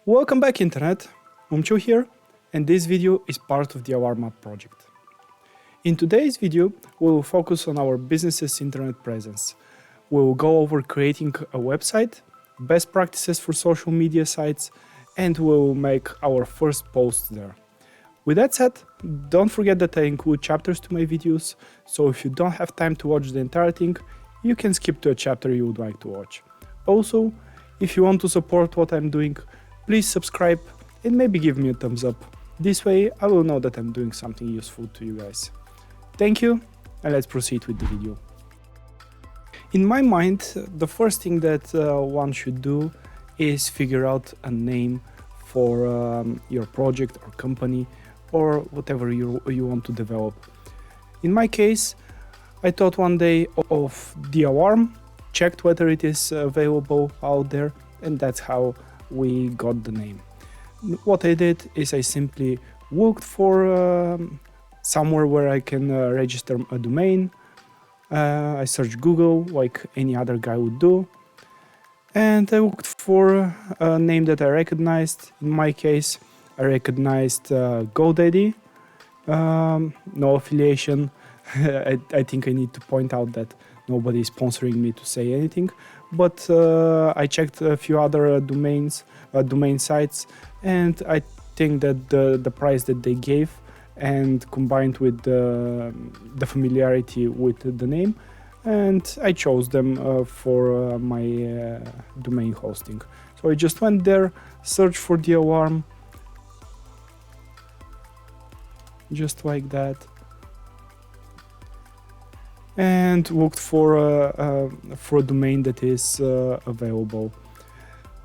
Welcome back, Internet. Umchu here, and this video is part of the TheAlarmApp project. In today's video, we will focus on our business's internet presence. We will go over creating a website, best practices for social media sites, and we will make our first post there. With that said, don't forget that I include chapters to my videos, so if you don't have time to watch the entire thing, you can skip to a chapter you would like to watch. Also, if you want to support what I'm doing, please subscribe and maybe give me a thumbs up. This way I will know that I'm doing something useful to you guys. Thank you, and let's proceed with the video. In my mind, the first thing that one should do is figure out a name for your project or company or whatever you want to develop. In my case, I thought one day of the alarm, checked whether it is available out there, and that's how we got the name. What I did is I simply looked for somewhere where I can register a domain. I searched Google like any other guy would do, and I looked for a name that I recognized. In my case, I recognized GoDaddy. No affiliation. I think I need to point out that nobody is sponsoring me to say anything, but I checked a few other domain sites, and I think that the price that they gave and combined with the familiarity with the name, and I chose them for my domain hosting. So I just went there, searched for the alarm, just like that, and looked for a domain that is available.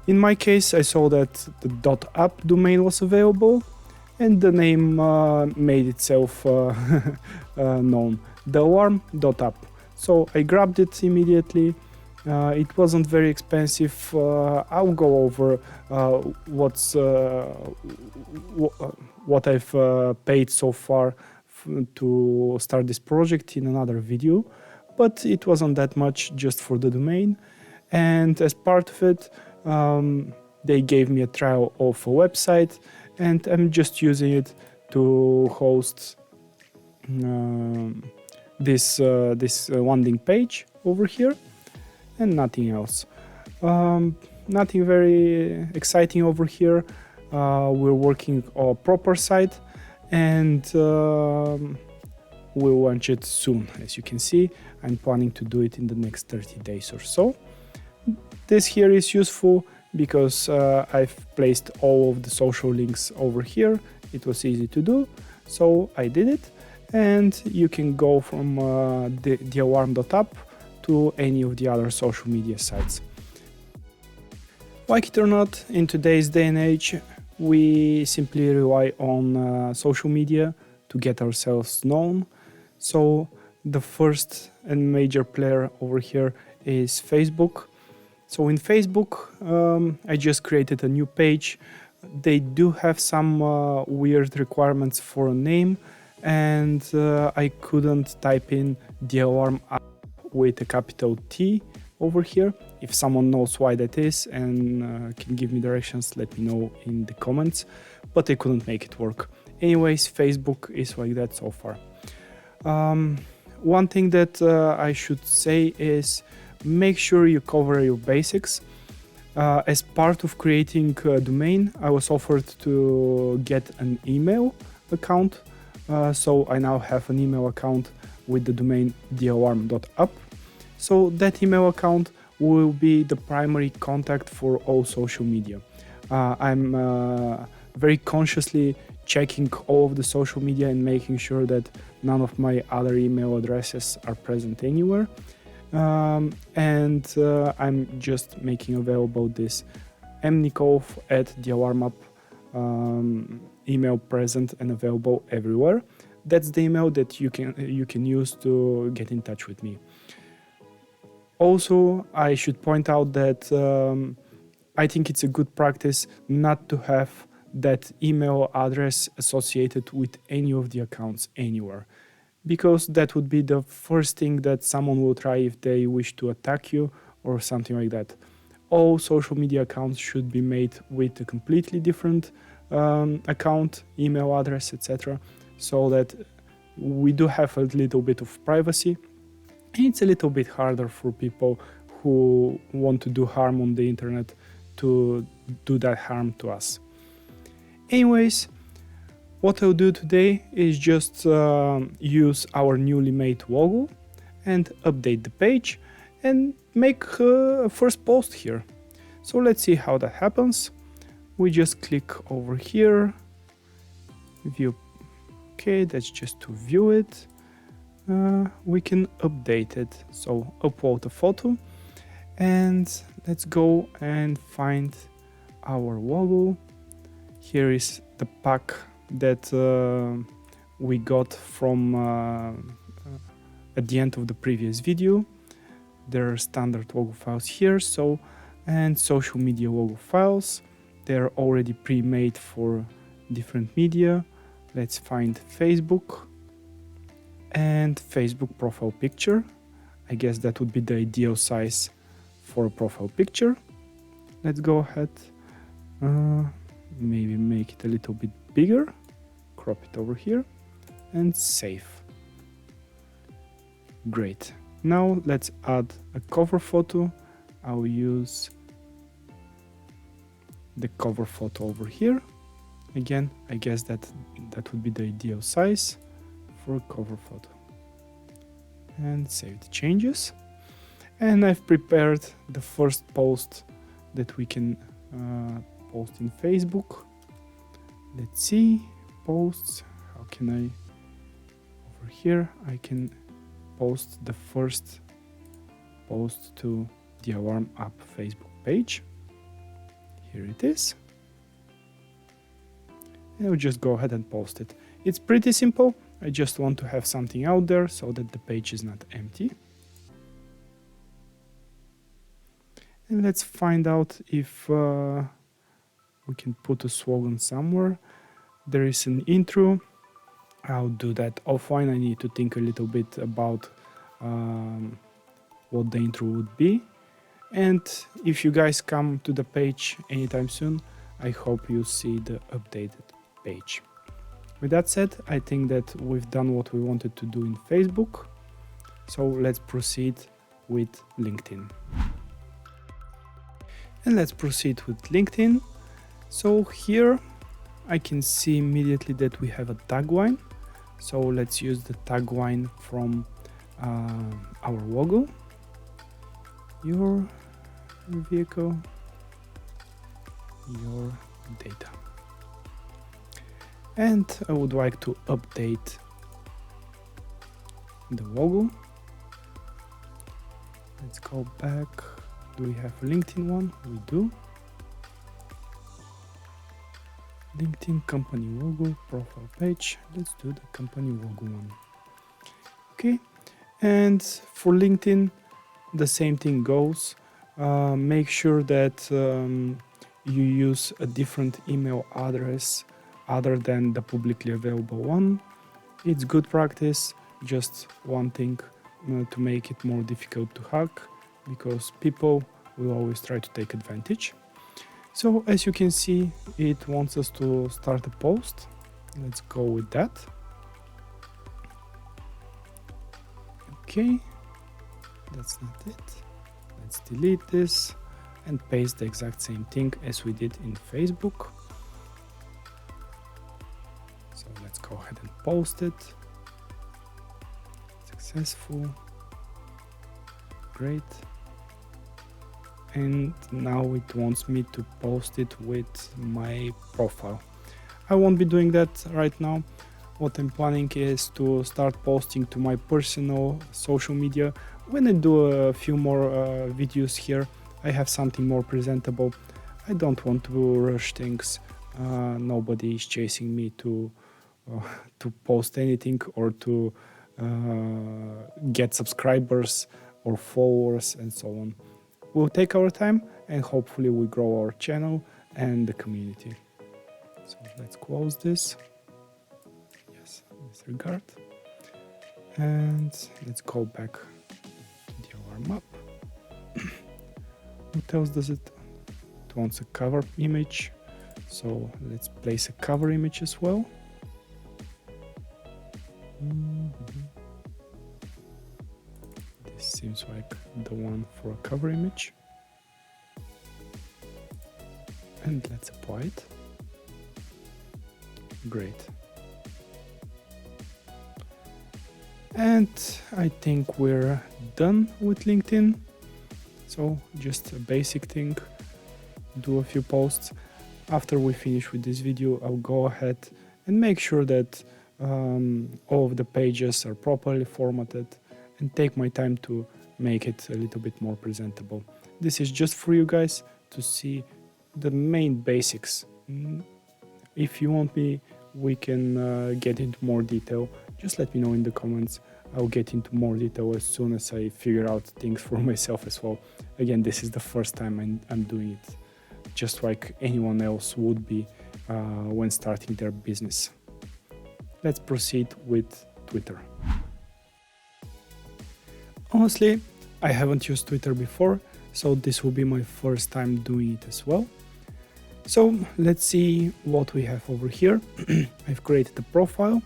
In my case, I saw that the .app domain was available, and the name made itself known, thealarm.app. So I grabbed it immediately. It wasn't very expensive. I'll go over what I've paid so far to start this project in another video, but it wasn't that much just for the domain. And as part of it, they gave me a trial of a website, and I'm just using it to host this landing page over here, and nothing else. Nothing very exciting over here. We're working on a proper site, and we'll launch it soon. As you can see, I'm planning to do it in the next 30 days or so. This here is useful because I've placed all of the social links over here. It was easy to do, so I did it, and you can go from the alarm.app to any of the other social media sites. Like it or not, in today's day and age, we simply rely on social media to get ourselves known. So the first and major player over here is Facebook. So in Facebook, I just created a new page. They do have some weird requirements for a name, and I couldn't type in the alarm app with a capital T over here. If someone knows why that is and can give me directions, let me know in the comments, but I couldn't make it work. Anyways, Facebook is like that so far. One thing that I should say is make sure you cover your basics. As part of creating a domain, I was offered to get an email account. So I now have an email account with the domain thealarm.app. So that email account will be the primary contact for all social media. I'm very consciously checking all of the social media and making sure that none of my other email addresses are present anywhere. And I'm just making available this mnikov at thealarmapp email present and available everywhere. That's the email that you can use to get in touch with me. Also, I should point out that I think it's a good practice not to have that email address associated with any of the accounts anywhere, because that would be the first thing that someone will try if they wish to attack you or something like that. all social media accounts should be made with a completely different account, email address, etc., so that we do have a little bit of privacy. It's a little bit harder for people who want to do harm on the internet to do that harm to us. Anyways, what I'll do today is just use our newly made logo and update the page and make a first post here. So let's see how that happens. We just click over here, view. Okay, that's just to view it. We can update it. So upload a photo and let's go and find our logo. Here is the pack that we got from at the end of the previous video. There are standard logo files here, and social media logo files. They're already pre-made for different media. Let's find Facebook and Facebook profile picture. I guess that would be the ideal size for a profile picture. Let's go ahead, maybe make it a little bit bigger, crop it over here and save. Great. Now let's add a cover photo. I'll use the cover photo over here. Again, I guess that would be the ideal size for a cover photo. And save the changes. And I've prepared the first post that we can post in Facebook. Let's see, posts. How can I, over here, I can post the first post to the Alarm app Facebook page. Here it is. And I'll just go ahead and post it. It's pretty simple. I just want to have something out there so that the page is not empty. And let's find out if we can put a slogan somewhere. There is an intro. I'll do that offline. I need to think a little bit about what the intro would be. And if you guys come to the page anytime soon, I hope you see the updated page. With that said, I think that we've done what we wanted to do in Facebook. So let's proceed with LinkedIn. And let's proceed with LinkedIn. So here I can see immediately that we have a tagline. So let's use the tagline from our logo. Your vehicle, your data. And I would like to update the logo. Let's go back. Do we have a LinkedIn one? We do. LinkedIn company logo, profile page. Let's do the company logo one. Okay. And for LinkedIn, the same thing goes. Make sure that you use a different email address other than the publicly available one. It's good practice, just one thing to make it more difficult to hack, because people will always try to take advantage. So as you can see, it wants us to start a post. Let's go with that. Okay, that's not it. Let's delete this and paste the exact same thing as we did in Facebook. So let's go ahead and post it. Successful. Great. And now it wants me to post it with my profile. I won't be doing that right now. What I'm planning is to start posting to my personal social media. When I do a few more videos here, I have something more presentable. I don't want to rush things. Nobody is chasing me to post anything or to get subscribers or followers and so on. We'll take our time and hopefully we grow our channel and the community. So let's close this. Yes, disregard. And let's go back to the alarm app. What else does it? It wants a cover image. So let's place a cover image as well. This seems like the one for a cover image. And let's apply it. Great. And I think we're done with LinkedIn. So just a basic thing, do a few posts. After we finish with this video, I'll go ahead and make sure that all of the pages are properly formatted and take my time to make it a little bit more presentable. This is just for you guys to see the main basics. If you want me, we can get into more detail. Just let me know in the comments. I'll get into more detail as soon as I figure out things for myself as well. Again, this is the first time I'm doing it, just like anyone else would be when starting their business. Let's proceed with Twitter. Honestly, I haven't used Twitter before, so this will be my first time doing it as well. So let's see what we have over here. I've created a profile,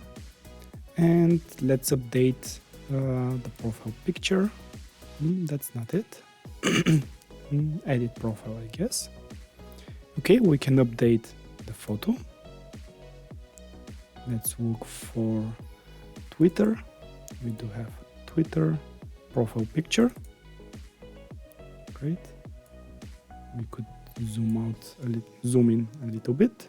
and let's update the profile picture. That's not it. Edit profile, I guess. Okay, we can update the photo. Let's look for Twitter. We do have Twitter profile picture. Great. We could zoom in a little bit.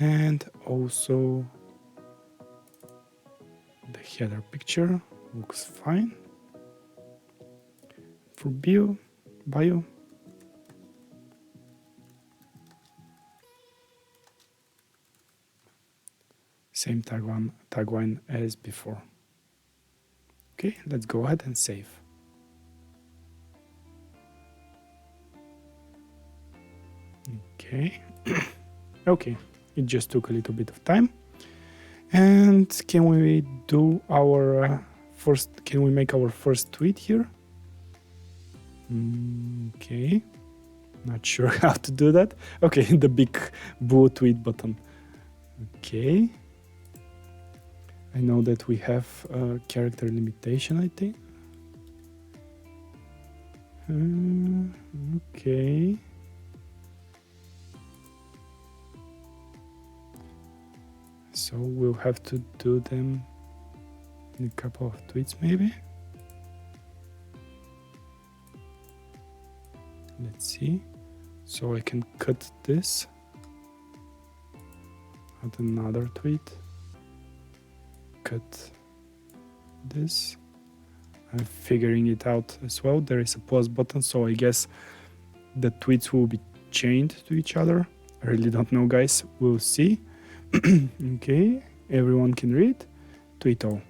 And also the header picture looks fine. For bio, same tagline as before. Okay, let's go ahead and save. Okay. Okay, it just took a little bit of time. And can we do our can we make our first tweet here? Okay, not sure how to do that. Okay, the big blue tweet button. Okay, I know that we have a character limitation, I think. Okay. So we'll have to do them in a couple of tweets maybe. Let's see. So I can cut this. Add another tweet. Cut this. I'm figuring it out as well. There is a plus button, so I guess the tweets will be chained to each other. I really don't know, guys. We'll see. Okay, everyone can read. Tweet all.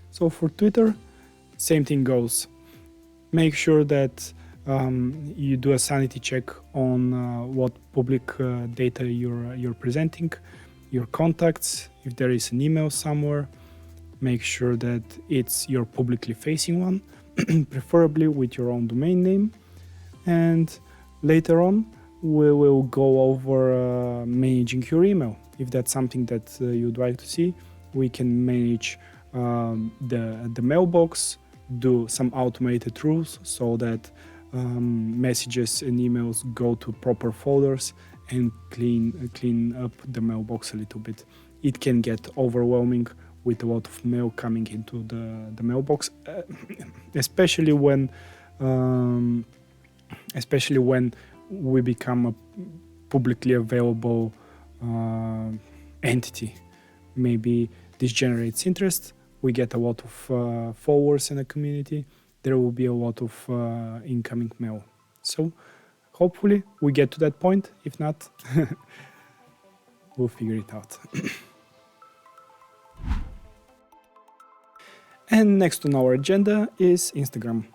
So for Twitter, same thing goes. Make sure that you do a sanity check on what public data you're presenting, your contacts. If there is an email somewhere, make sure that it's your publicly facing one, preferably with your own domain name. And later on, we will go over managing your email. If that's something that you'd like to see, we can manage the mailbox, do some automated rules so that messages and emails go to proper folders and clean up the mailbox a little bit. It can get overwhelming with a lot of mail coming into the mailbox, especially when we become a publicly available entity. Maybe this generates interest, we get a lot of followers in the community, there will be a lot of incoming mail. So hopefully we get to that point. If not, we'll figure it out. And next on our agenda is Instagram.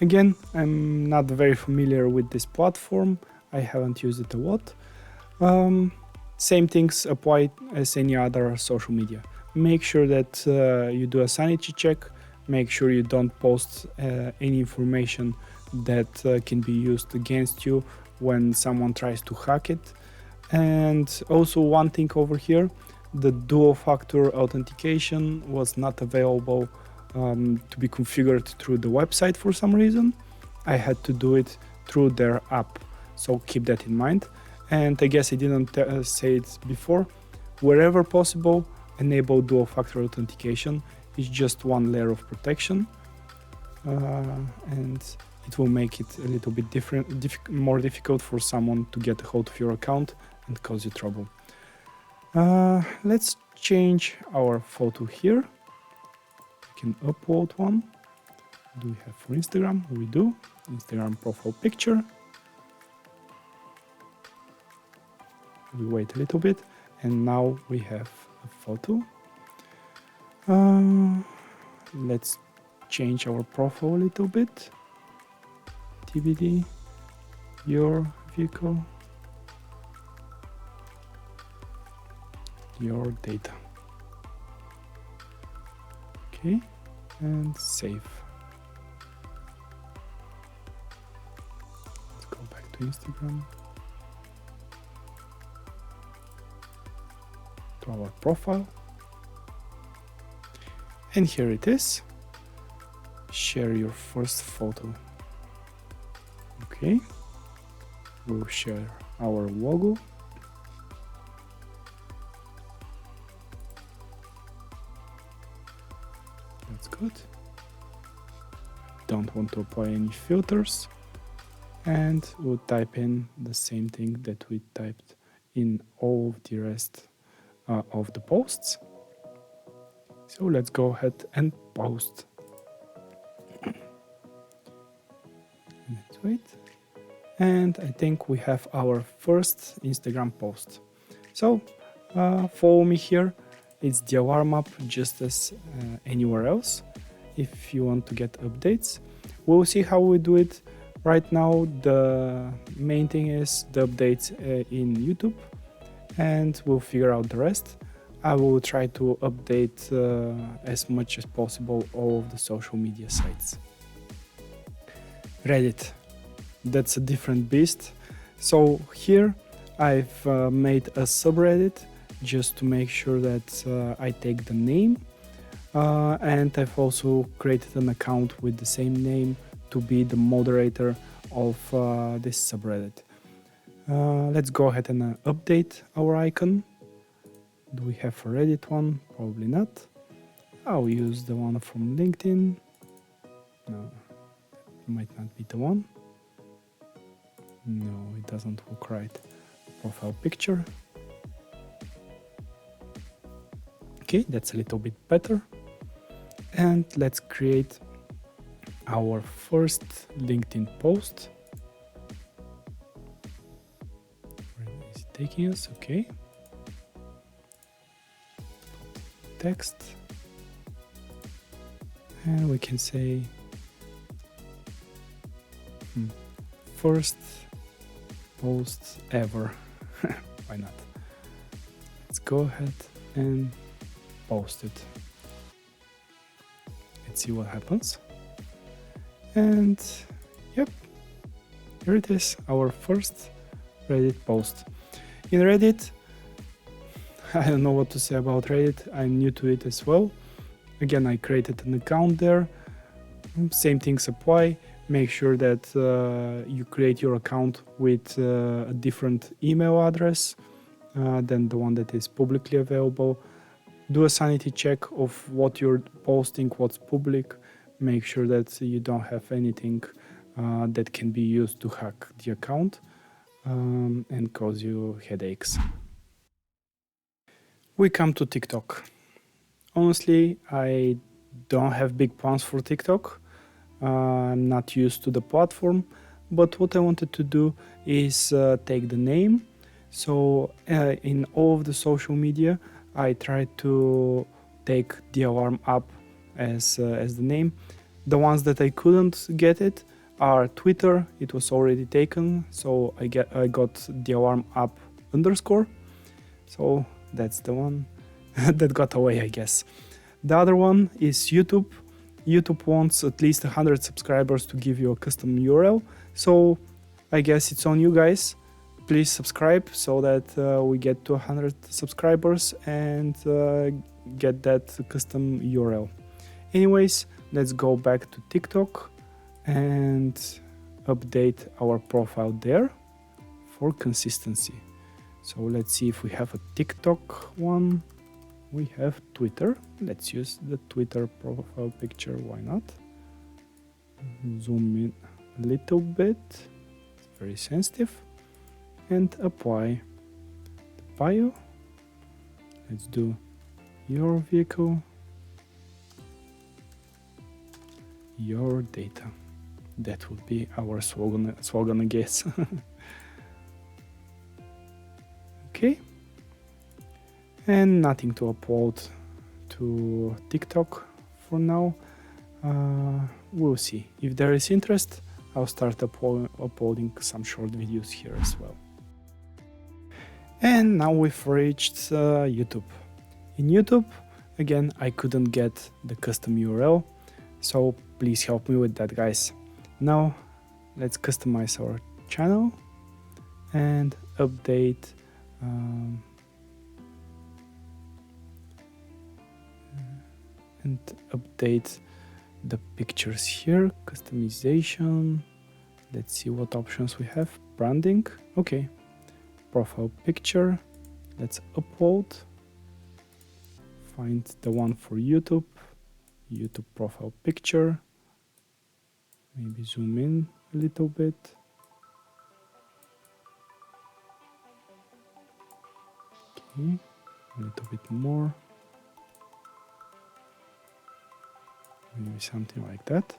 Again, I'm not very familiar with this platform. I haven't used it a lot. Same things apply as any other social media. Make sure that you do a sanity check, Make sure you don't post any information that can be used against you when someone tries to hack it. And also one thing over here, the dual-factor authentication was not available to be configured through the website for some reason. I had to do it through their app, so keep that in mind. And I guess I didn't say it before, wherever possible, enable dual-factor authentication. It's just one layer of protection, and it will make it a little bit more difficult for someone to get a hold of your account and cause you trouble. Let's change our photo here. We can upload one. Do we have for Instagram? We do. Instagram profile picture. We wait a little bit, and now we have a photo. Let's change our profile a little bit. TBD, your vehicle, your data. Okay, and save. Let's go back to Instagram, to our profile. And here it is. Share your first photo. Okay. We'll share our logo. That's good. Don't want to apply any filters. And we'll type in the same thing that we typed in all of the rest of the posts. So let's go ahead and post. Let's wait. And I think we have our first Instagram post. So follow me here. It's the Alarm app, just as anywhere else. If you want to get updates, we'll see how we do it. Right now, the main thing is the updates in YouTube, and we'll figure out the rest. I will try to update as much as possible all of the social media sites. Reddit, that's a different beast. So here I've made a subreddit just to make sure that I take the name, and I've also created an account with the same name to be the moderator of this subreddit. Let's go ahead and update our icon. Do we have a Reddit one? Probably not. I'll use the one from LinkedIn. No, might not be the one. No, it doesn't look right. Profile picture. Okay, that's a little bit better. And let's create our first LinkedIn post. Where is it taking us? Okay. Text. And we can say first post ever. Why not? Let's go ahead and post it. Let's see what happens. And yep, here it is, our first Reddit post. In Reddit, I don't know what to say about Reddit. I'm new to it as well. Again, I created an account there. Same things apply. Make sure that you create your account with a different email address than the one that is publicly available. Do a sanity check of what you're posting, what's public. Make sure that you don't have anything that can be used to hack the account and cause you headaches. We come to TikTok. Honestly, I don't have big plans for TikTok. I'm not used to the platform, but what I wanted to do is take the name. So in all of the social media, I tried to take the Alarm app as the name. The ones that I couldn't get it are Twitter. It was already taken, so I got the Alarm app _. So that's the one that got away, I guess. The other one is YouTube. YouTube wants at least 100 subscribers to give you a custom URL. So I guess it's on you guys. Please subscribe so that we get to 100 subscribers and get that custom URL. Anyways, let's go back to TikTok and update our profile there for consistency. So let's see if we have a TikTok one. We have Twitter. Let's use the Twitter profile picture. Why not? Zoom in a little bit. It's very sensitive. And apply the bio. Let's do your vehicle, your data. That would be our slogan I guess. Okay. And nothing to upload to TikTok for now. We'll see. If there is interest, I'll start uploading some short videos here as well. And now we've reached YouTube. In YouTube, again, I couldn't get the custom URL, so please help me with that, guys. Now, let's customize our channel and update the pictures here. Customization. Let's see what options we have. Branding. Okay. Profile picture. Let's upload. Find the one for YouTube. YouTube profile picture. Maybe zoom in a little bit. Okay. A little bit more. Maybe something like that.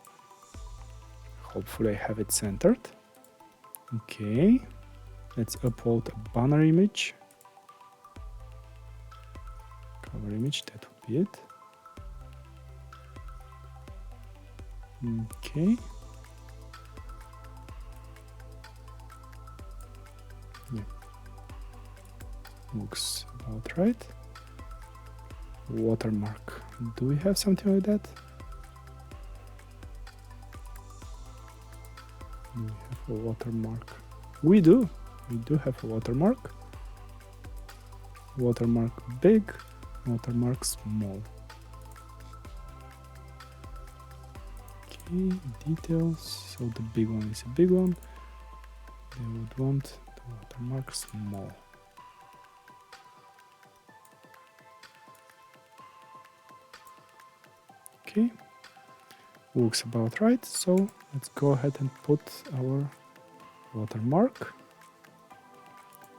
Hopefully I have it centered. Okay. Let's upload a banner image. Cover image, that would be it. Okay. Yeah. Looks about right. Watermark. Do we have something like that? Do we have a watermark? We do. We do have a watermark. Watermark big, watermark small. Okay, details. So the big one is a big one. They would want the watermark small. Okay, looks about right. So let's go ahead and put our watermark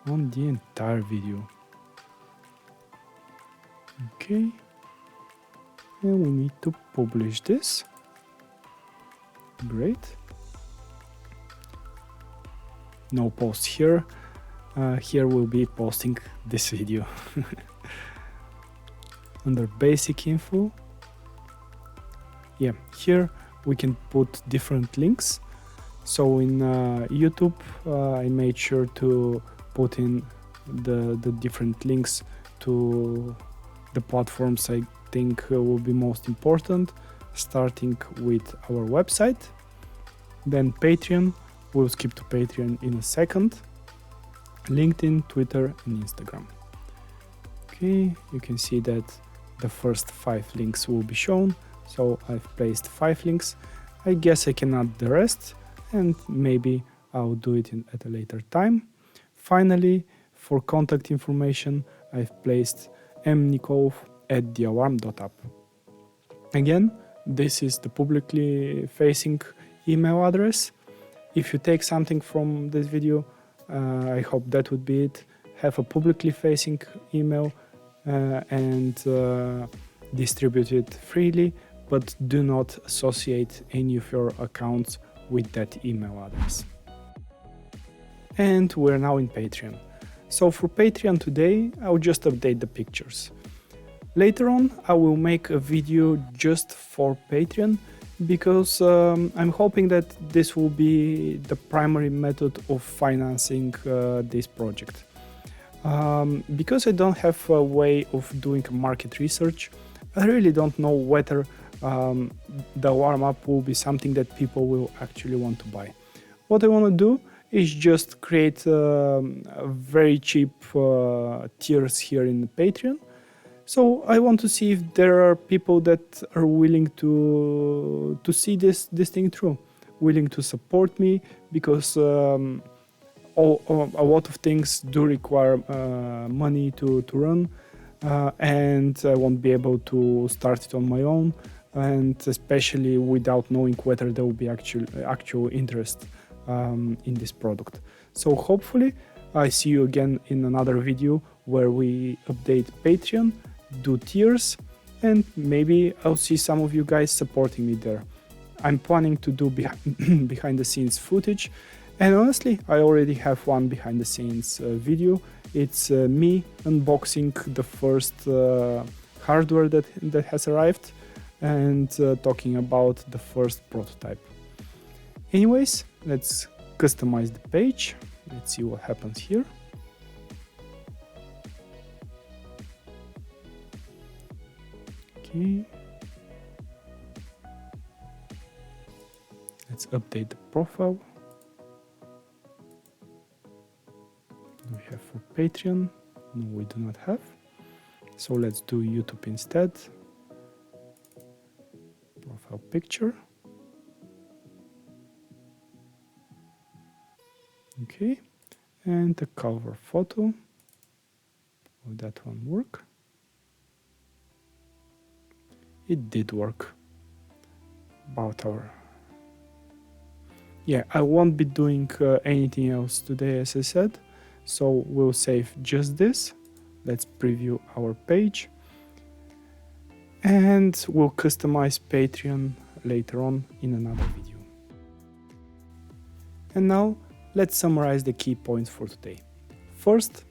on the entire video. Okay, and we need to publish this. Great. No post here. Here we'll be posting this video. Under basic info, yeah, here we can put different links. So in YouTube, I made sure to put in the different links to the platforms I think will be most important, starting with our website, then Patreon. We'll skip to Patreon in a second, LinkedIn, Twitter, and Instagram. Okay, you can see that the first 5 links will be shown. So I've placed 5 links. I guess I can add the rest, and maybe I'll do it at a later time. Finally, for contact information, I've placed mnikolov@thealarm.app. Again, this is the publicly facing email address. If you take something from this video, I hope that would be it. Have a publicly facing email and distribute it freely, but do not associate any of your accounts with that email address. And we're now in Patreon. So for Patreon today, I'll just update the pictures. Later on, I will make a video just for Patreon because I'm hoping that this will be the primary method of financing this project. Because I don't have a way of doing market research, I really don't know whether the alarm app will be something that people will actually want to buy. What I want to do is just create very cheap tiers here in Patreon. So I want to see if there are people that are willing to see this thing through, willing to support me, because a lot of things do require money to run, and I won't be able to start it on my own, and especially without knowing whether there will be actual interest in this product. So hopefully I see you again in another video where we update Patreon, do tiers, and maybe I'll see some of you guys supporting me there. I'm planning to do behind the scenes footage, and honestly I already have one behind the scenes video. It's me unboxing the first hardware that has arrived and talking about the first prototype. Anyways, let's customize the page. Let's see what happens here. Okay. Let's update the profile. Do we have for Patreon? No, we do not have. So let's do YouTube instead. Profile picture. Okay, and the cover photo. Will that one work? It did work. About our... Yeah, I won't be doing anything else today, as I said. So we'll save just this. Let's preview our page. And we'll customize Patreon later on in another video. And now, let's summarize the key points for today. First,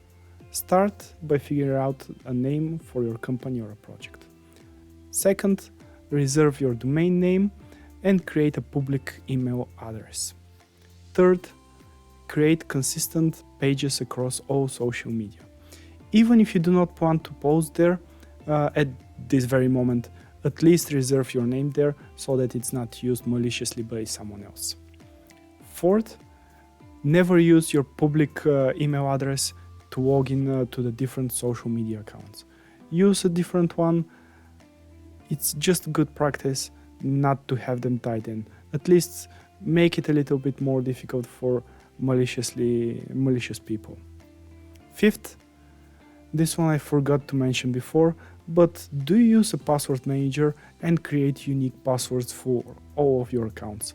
start by figuring out a name for your company or a project. Second, reserve your domain name and create a public email address. Third, create consistent pages across all social media. Even if you do not want to post there at this very moment, at least reserve your name there so that it's not used maliciously by someone else. Fourth, never use your public email address to log in to the different social media accounts. Use a different one. It's just good practice not to have them tied in. At least make it a little bit more difficult for malicious people. Fifth, this one I forgot to mention before, but do use a password manager and create unique passwords for all of your accounts.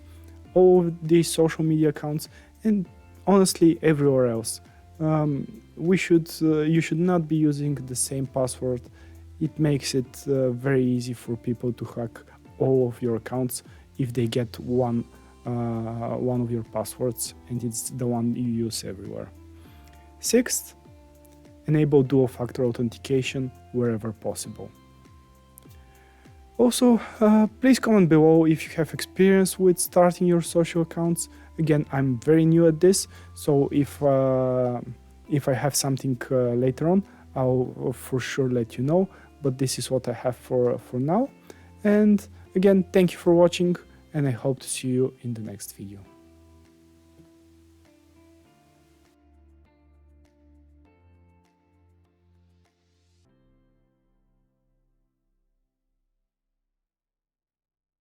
All of these social media accounts, and honestly everywhere else. You should not be using the same password. It makes it very easy for people to hack all of your accounts if they get one of your passwords and it's the one you use everywhere. Sixth, enable dual-factor authentication wherever possible. Also, please comment below if you have experience with starting your social accounts. Again, I'm very new at this, so if I have something later on, I'll for sure let you know, but this is what I have for now. And again, thank you for watching, and I hope to see you in the next video.